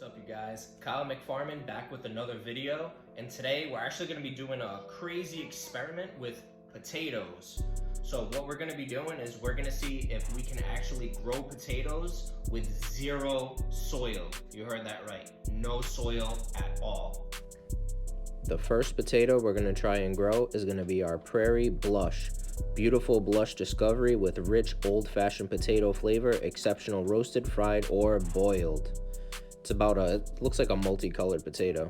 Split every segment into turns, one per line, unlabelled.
up, you guys? Kyle McFarman back with another video, and today we're actually going to be doing a crazy experiment with potatoes. So what we're going to be doing is we're going to see if we can actually grow potatoes with zero soil. You heard that right, no soil at all.
The first potato we're going to try and grow is going to be our Prairie Blush. Beautiful blush discovery with rich old-fashioned potato flavor, exceptional roasted, fried, or boiled. It's about looks like a multicolored potato.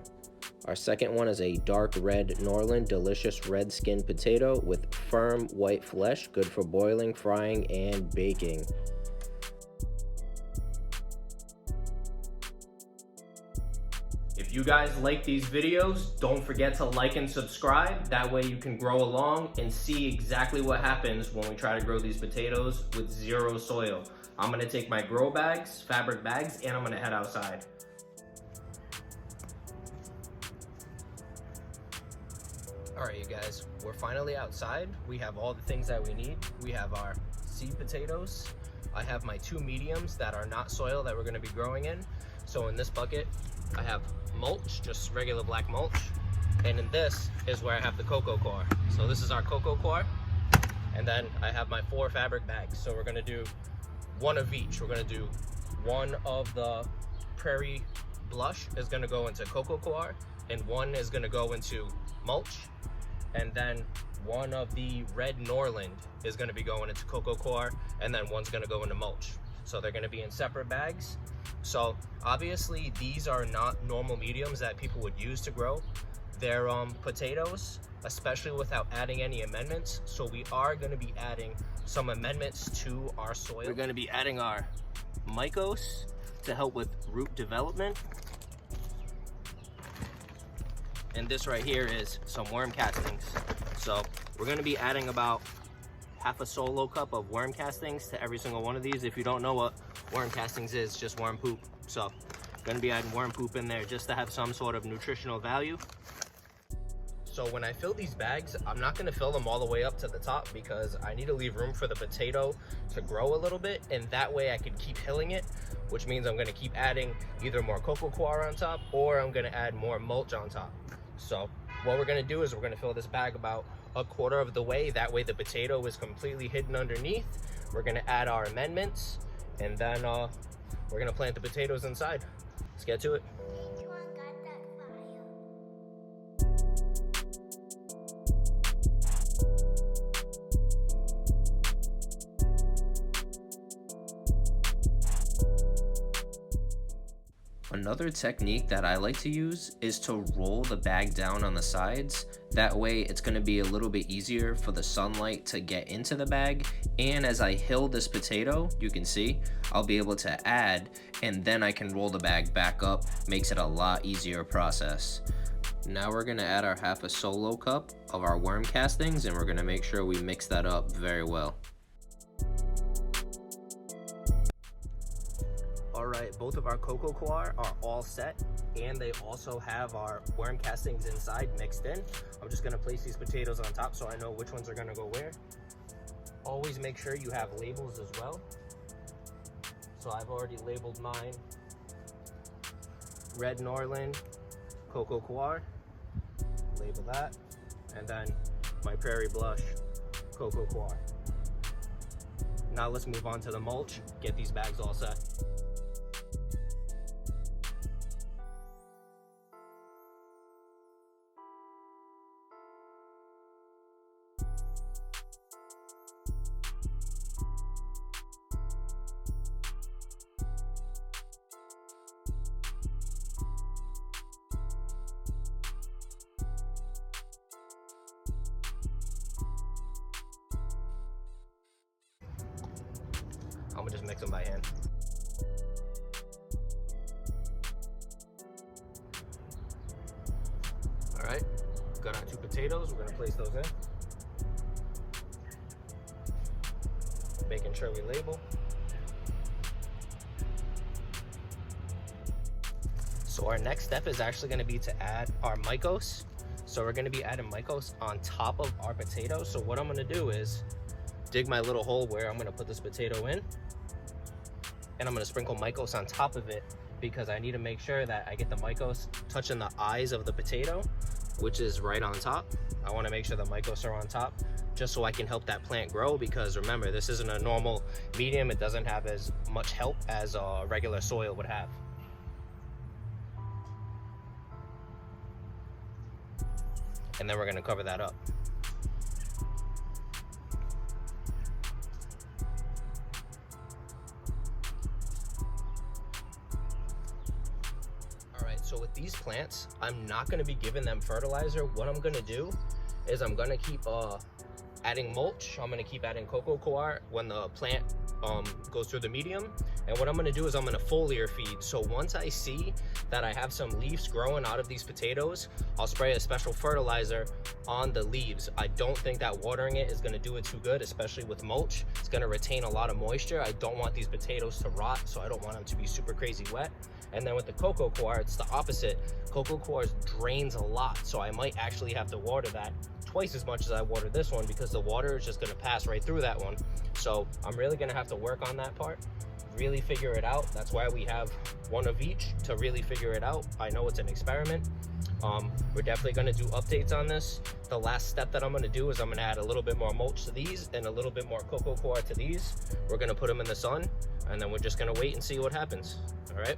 Our second one is a dark red Norland, delicious red skinned potato with firm white flesh, good for boiling, frying, and baking.
If you guys like these videos, don't forget to like and subscribe. That way you can grow along and see exactly what happens when we try to grow these potatoes with zero soil. I'm gonna take my grow bags, fabric bags, and I'm gonna head outside. All right, you guys, we're finally outside. We have all the things that we need. We have our seed potatoes. I have my two mediums that are not soil that we're gonna be growing in. So in this bucket, I have mulch, just regular black mulch. And in this is where I have the cocoa coir. So this is our cocoa coir. And then I have my 4 fabric bags. So we're gonna do one of each. We're gonna do one of the Prairie Blush is gonna go into cocoa coir, and one is gonna go into mulch. And then one of the red Norland is gonna be going into cocoa coir, and then one's gonna go into mulch. So they're gonna be in separate bags. So obviously these are not normal mediums that people would use to grow. They're potatoes, especially without adding any amendments. So we are gonna be adding some amendments to our soil. We're gonna be adding our Mycos to help with root development. And this right here is some worm castings. So we're gonna be adding about half a solo cup of worm castings to every single one of these. If you don't know what worm castings is, just worm poop. So gonna be adding worm poop in there just to have some sort of nutritional value. So when I fill these bags, I'm not gonna fill them all the way up to the top because I need to leave room for the potato to grow a little bit, and that way I can keep hilling it, which means I'm gonna keep adding either more cocoa coir on top or I'm gonna add more mulch on top. So what we're gonna do is we're gonna fill this bag about a quarter of the way. That way the potato is completely hidden underneath. We're gonna add our amendments, and then we're gonna plant the potatoes inside. Let's get to it.
Another technique that I like to use is to roll the bag down on the sides. That way it's going to be a little bit easier for the sunlight to get into the bag, and as I hill this potato, you can see I'll be able to add, and then I can roll the bag back up. Makes it a lot easier process. Now we're going to add our half a solo cup of our worm castings, and we're going to make sure we mix that up very well.
All right, both of our cocoa coir are all set, and they also have our worm castings inside mixed in. I'm just gonna place these potatoes on top so I know which ones are gonna go where. Always make sure you have labels as well. So I've already labeled mine. Red Norland, cocoa coir, label that. And then my Prairie Blush, cocoa coir. Now let's move on to the mulch, get these bags all set. I'm gonna just mix them by hand. All right, got our 2 potatoes. We're gonna place those in. Making sure we label. So our next step is actually gonna be to add our Mycos. So we're gonna be adding Mycos on top of our potato. So what I'm gonna do is dig my little hole where I'm gonna put this potato in, and I'm gonna sprinkle Mycos on top of it, because I need to make sure that I get the mycos touching the eyes of the potato, which is right on top. I want to make sure the mycos are on top just so I can help that plant grow, because remember, this isn't a normal medium. It doesn't have as much help as a regular soil would have. And then we're going to cover that up. So with these plants, I'm not going to be giving them fertilizer. What I'm going to do is I'm going to keep adding mulch. I'm going to keep adding coco coir when the plant goes through the medium. And what I'm going to do is I'm going to foliar feed. So once I see that I have some leaves growing out of these potatoes, I'll spray a special fertilizer on the leaves. I don't think that watering it is going to do it too good, especially with mulch. It's going to retain a lot of moisture. I don't want these potatoes to rot, so I don't want them to be super crazy wet. And then with the coco coir, it's the opposite. Coco coir drains a lot, so I might actually have to water that twice as much as I water this one, because the water is just gonna pass right through that one. So I'm really gonna have to work on that part, really figure it out. That's why we have one of each, to really figure it out. I know it's an experiment. We're definitely gonna do updates on this. The last step that I'm gonna do is I'm gonna add a little bit more mulch to these and a little bit more coco coir to these. We're gonna put them in the sun, and then we're just gonna wait and see what happens, all right?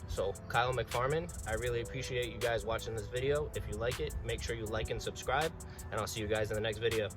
So Kyle McFarman, I really appreciate you guys watching this video. If you like it, make sure you like and subscribe, and I'll see you guys in the next video.